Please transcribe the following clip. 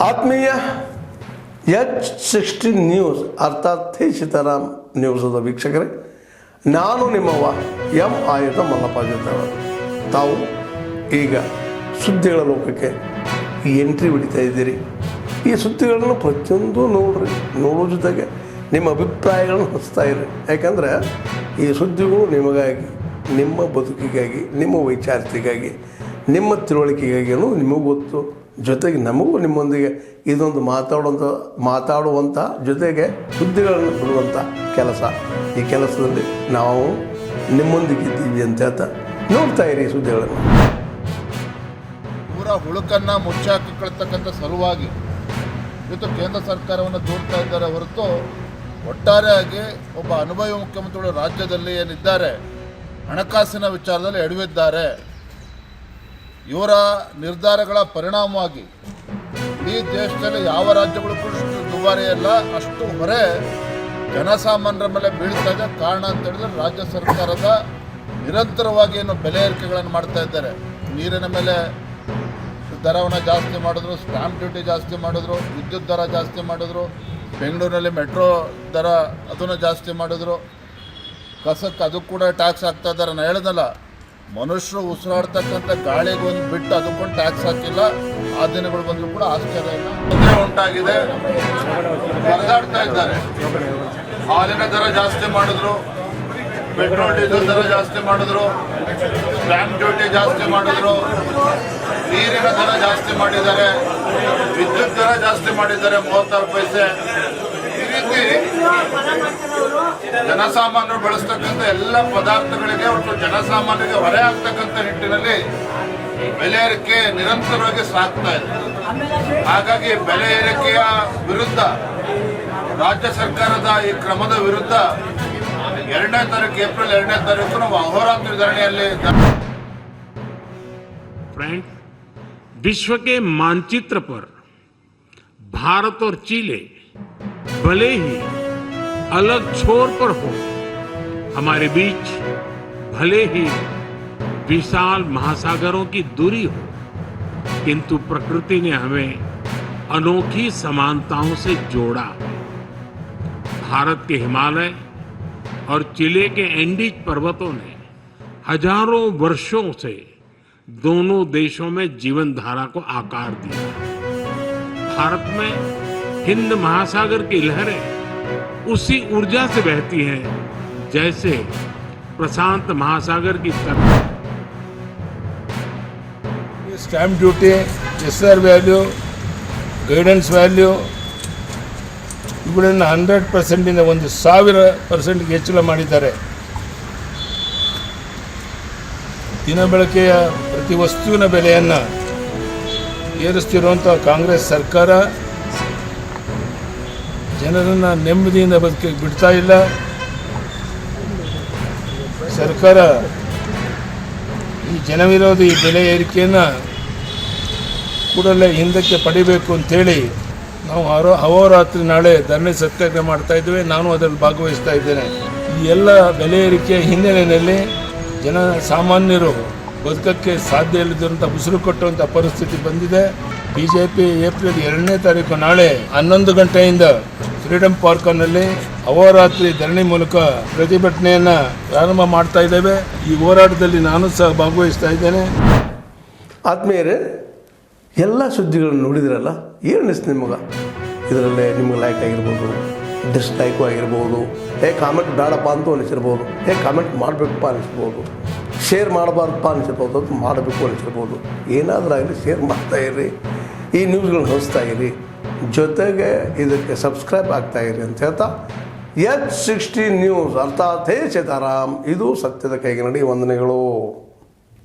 ಆತ್ಮೀಯ H60 news ಅರ್ಥಾತ್ ಸೀತಾರಾಮ್ ನ್ಯೂಸದ ವೀಕ್ಷಕರೇ, ನಾನು ನಿಮ್ಮವ ಎಂ ಆಯುಧ ಮಲ್ಲಪ್ಪ ಜೊತೆ. ತಾವು ಈಗ ಸುದ್ದಿಗಳ ಲೋಕಕ್ಕೆ ಎಂಟ್ರಿ ಹೊಡಿತಾ ಇದ್ದೀರಿ. ಈ ಸುದ್ದಿಗಳನ್ನು ಪ್ರತಿಯೊಂದು ನೋಡೋ ಜೊತೆಗೆ ನಿಮ್ಮ ಅಭಿಪ್ರಾಯಗಳನ್ನು ಹಂಚ್ತಾ ಇರಿ. ಯಾಕಂದರೆ ಈ ಸುದ್ದಿಗಳು ನಿಮಗಾಗಿ, ನಿಮ್ಮ ಬದುಕಿಗಾಗಿ, ನಿಮ್ಮ ವೈಚಾರಿಕೆಗಾಗಿ, ನಿಮ್ಮ ತಿಳುವಳಿಕೆಗಾಗಿಯೂ ನಿಮಗೂ ಗೊತ್ತು. ಜೊತೆಗೆ ನಮಗೂ ನಿಮ್ಮೊಂದಿಗೆ ಇದೊಂದು ಮಾತಾಡುವಂಥ ಜೊತೆಗೆ ಸುದ್ದಿಗಳನ್ನು ಬಿಡುವಂಥ ಕೆಲಸ. ಈ ಕೆಲಸದಲ್ಲಿ ನಾವು ನಿಮ್ಮೊಂದಿಗೆ ಇದ್ದೀವಿ ಅಂತ ಹೇಳ್ತಾ ನೋಡ್ತಾ ಇರಿ ಸುದ್ದಿಗಳನ್ನು. ಪೂರ ಹುಳುಕನ್ನು ಮುಚ್ಚಾಕಿಕೊಳ್ತಕ್ಕಂಥ ಸಲುವಾಗಿ ಇವತ್ತು ಕೇಂದ್ರ ಸರ್ಕಾರವನ್ನು ದೂಡ್ತಾ ಇದ್ದಾರೆ ಹೊರತು ಒಟ್ಟಾರೆಯಾಗಿ ಒಬ್ಬ ಅನುಭವಿ ಮುಖ್ಯಮಂತ್ರಿಗಳು ರಾಜ್ಯದಲ್ಲಿ ಏನಿದ್ದಾರೆ ಹಣಕಾಸಿನ ವಿಚಾರದಲ್ಲಿ ಎಡವಿದ್ದಾರೆ. ಇವರ ನಿರ್ಧಾರಗಳ ಪರಿಣಾಮವಾಗಿ ಈ ದೇಶದಲ್ಲಿ ಯಾವ ರಾಜ್ಯಗಳು ಕೂಡ ದುಬಾರಿ ಅಲ್ಲ, ಅಷ್ಟು ಹೊರೆ ಜನಸಾಮಾನ್ಯರ ಮೇಲೆ ಬೀಳ್ತಾ ಇದೆ. ಕಾರಣ ಅಂತ ಹೇಳಿದ್ರೆ ರಾಜ್ಯ ಸರ್ಕಾರದ ನಿರಂತರವಾಗಿ ಏನು ಬೆಲೆ ಏರಿಕೆಗಳನ್ನು ಮಾಡ್ತಾ ಇದ್ದಾರೆ. ನೀರಿನ ಮೇಲೆ ದರವನ್ನು ಜಾಸ್ತಿ ಮಾಡಿದ್ರು, ಸ್ಟ್ಯಾಂಪ್ ಡ್ಯೂಟಿ ಜಾಸ್ತಿ ಮಾಡಿದ್ರು, ವಿದ್ಯುತ್ ದರ ಜಾಸ್ತಿ ಮಾಡಿದ್ರು, ಬೆಂಗಳೂರಿನಲ್ಲಿ ಮೆಟ್ರೋ ದರ ಅದನ್ನು ಜಾಸ್ತಿ ಮಾಡಿದ್ರು, ಕಸಕ್ಕೆ ಅದು ಕೂಡ ಟ್ಯಾಕ್ಸ್ ಹಾಕ್ತಾ ಇದ್ದಾರೆ. ನಾನು ಹೇಳಿದಲ್ಲ, ಮನುಷ್ಯರು ಉಸಿರಾಡ್ತಕ್ಕಂಥ ಗಾಳಿಗೊಂದು ಬಿಟ್ಟು ಅದಕ್ಕೊಂದು ಟ್ಯಾಕ್ಸ್ ಹಾಕಿಲ್ಲ. ಆ ದಿನಗಳು ಬಂದರೂ ಕೂಡ ಆಶ್ಚರ್ಯ ಇಲ್ಲ. ತೊಂದರೆ ಉಂಟಾಗಿದೆ, ಪರದಾಡ್ತಾ ಇದ್ದಾರೆ. ಹಾಲಿನ ದರ ಜಾಸ್ತಿ ಮಾಡಿದ್ರು, ಪೆಟ್ರೋಲ್ ಡೀಸೆಲ್ ದರ ಜಾಸ್ತಿ ಮಾಡಿದ್ರು, ಸ್ಟ್ಯಾಂಪ್ ಡ್ಯೂಟಿ ಜಾಸ್ತಿ ಮಾಡಿದ್ರು, ನೀರಿನ ದರ ಜಾಸ್ತಿ ಮಾಡಿದ್ದಾರೆ, ವಿದ್ಯುತ್ ದರ ಜಾಸ್ತಿ ಮಾಡಿದ್ದಾರೆ 36 ಪೈಸೆ. ಈ ರೀತಿ ಜನಸಾಮಾನ್ಯರು ಬಳಸ್ತಕ್ಕಂಥ ಎಲ್ಲ ಪದಾರ್ಥಗಳಿಗೆ ಒಟ್ಟು ಜನಸಾಮಾನ್ಯರಿಗೆ ಹೊರೆ ಆಗ್ತಕ್ಕಂಥ ನಿಟ್ಟಿನಲ್ಲಿ ಬೆಲೆ ಏರಿಕೆ ನಿರಂತರವಾಗಿ ಸಾಗ್ತಾ ಇದೆ. ಹಾಗಾಗಿ ಬೆಲೆ ಏರಿಕೆಯ ವಿರುದ್ಧ ರಾಜ್ಯ ಸರ್ಕಾರದ ಈ ಕ್ರಮದ ವಿರುದ್ಧ 2ನೇ ತಾರೀಕು ಏಪ್ರಿಲ್ 2ನೇ ತಾರೀಕು ನಾವು ಅಹೋರಾತ್ರಿ ಧರಣಿಯಲ್ಲಿ. फ्रेंड, विश्व के मानचित्र पर भारत और चिले भले ही अलग छोर पर हो, हमारे बीच भले ही विशाल महासागरों की दूरी हो, किंतु प्रकृति ने हमें अनोखी समानताओं से जोड़ा. भारत के हिमालय और चिले के एंडीज पर्वतों ने हजारों वर्षों से दोनों देशों में जीवन धारा को आकार दिया. भारत में हिंद महासागर की लहरें उसी ऊर्जा से बहती हैं जैसे प्रशांत महासागर की तरफ. Stamp duty, SR value, guidance value ಇವುಗಳನ್ನು 100%ಇಂದ 1000% ಹೆಚ್ಚಳ ಮಾಡಿದ್ದಾರೆ. ದಿನಬಳಕೆಯ ಪ್ರತಿ ವಸ್ತುವಿನ ಬೆಲೆಯನ್ನು ಏರಿಸ್ತಿರುವಂಥ ಕಾಂಗ್ರೆಸ್ ಸರ್ಕಾರ ಜನರನ್ನು ನೆಮ್ಮದಿಯಿಂದ ಬದುಕಕ್ಕೆ ಬಿಡ್ತಾ ಇಲ್ಲ. ಸರ್ಕಾರ ಈ ಜನವಿರೋಧಿ ಬೆಲೆ ಏರಿಕೆಯನ್ನು ಕೂಡಲೇ ಹಿಂದಕ್ಕೆ ಪಡಿಬೇಕು ಅಂತೇಳಿ ನಾವು ಅಹೋರಾತ್ರಿ ನಾಳೆ ಧರಣಿ ಸತ್ಯಾಗ್ರಹ ಮಾಡ್ತಾ ಇದ್ದೇವೆ. ನಾನು ಅದರಲ್ಲಿ ಭಾಗವಹಿಸ್ತಾ ಇದ್ದೇನೆ. ಈ ಎಲ್ಲ ಬೆಲೆ ಏರಿಕೆಯ ಹಿನ್ನೆಲೆಯಲ್ಲಿ ಸಾಮಾನ್ಯರು ಬದುಕಕ್ಕೆ ಸಾಧ್ಯ ಇಲ್ಲದಿರುವಂಥ ಉಸಿರು ಕೊಟ್ಟುವಂಥ ಪರಿಸ್ಥಿತಿ ಬಂದಿದೆ. ಬಿಜೆಪಿ ಏಪ್ರಿಲ್ 2ನೇ ತಾರೀಕು ನಾಳೆ 11 ಗಂಟೆಯಿಂದ ಫ್ರೀಡಂ ಪಾರ್ಕ್ನಲ್ಲಿ ಅಹೋರಾತ್ರಿ ಧರಣಿ ಮೂಲಕ ಪ್ರತಿಭಟನೆಯನ್ನು ಪ್ರಾರಂಭ ಮಾಡ್ತಾ ಇದ್ದೇವೆ. ಈ ಹೋರಾಟದಲ್ಲಿ ನಾನು ಸಹ ಭಾಗವಹಿಸ್ತಾ ಇದ್ದೇನೆ. ಆತ್ಮೀಯರೇ, ಎಲ್ಲ ಸುದ್ದಿಗಳನ್ನು ನೋಡಿದ್ರಲ್ಲ, ಏನು ಅನಿಸ್ತು ನಿಮಗೆ? ಇದರಲ್ಲೇ ನಿಮ್ಗೆ ಲೈಕ್ ಆಗಿರ್ಬೋದು, ಡಿಸ್ಲೈಕು ಆಗಿರ್ಬೋದು, ಕಾಮೆಂಟ್ ಬೇಡಪ್ಪ ಅಂತೂ ಅನಿಸಿರ್ಬೋದು, ಕಾಮೆಂಟ್ ಮಾಡಬೇಕಪ್ಪ ಅನಿಸ್ಬೋದು, ಶೇರ್ ಮಾಡಬಾರ್ದಪ್ಪ ಅನಿಸಿರ್ಬೋದು, ಅದು ಮಾಡಬೇಕು ಅನಿಸಿರ್ಬೋದು. ಏನಾದರೂ ಆಗಲಿ ಶೇರ್ ಮಾಡ್ತಾಯಿರಿ, ಈ ನ್ಯೂಸ್ಗಳನ್ನ ಹಂಚ್ತಾ ಇರಿ, ಜೊತೆಗೆ ಇದಕ್ಕೆ ಸಬ್ಸ್ಕ್ರೈಬ್ ಆಗ್ತಾಯಿರಿ ಅಂತ ಹೇಳ್ತಾ H60 ನ್ಯೂಸ್ ಅರ್ಥಾತ್ ಸೀತಾರಾಮ್, ಇದು ಸತ್ಯದ ಕೈಗೆ ನಡಿ. ವಂದನೆಗಳು.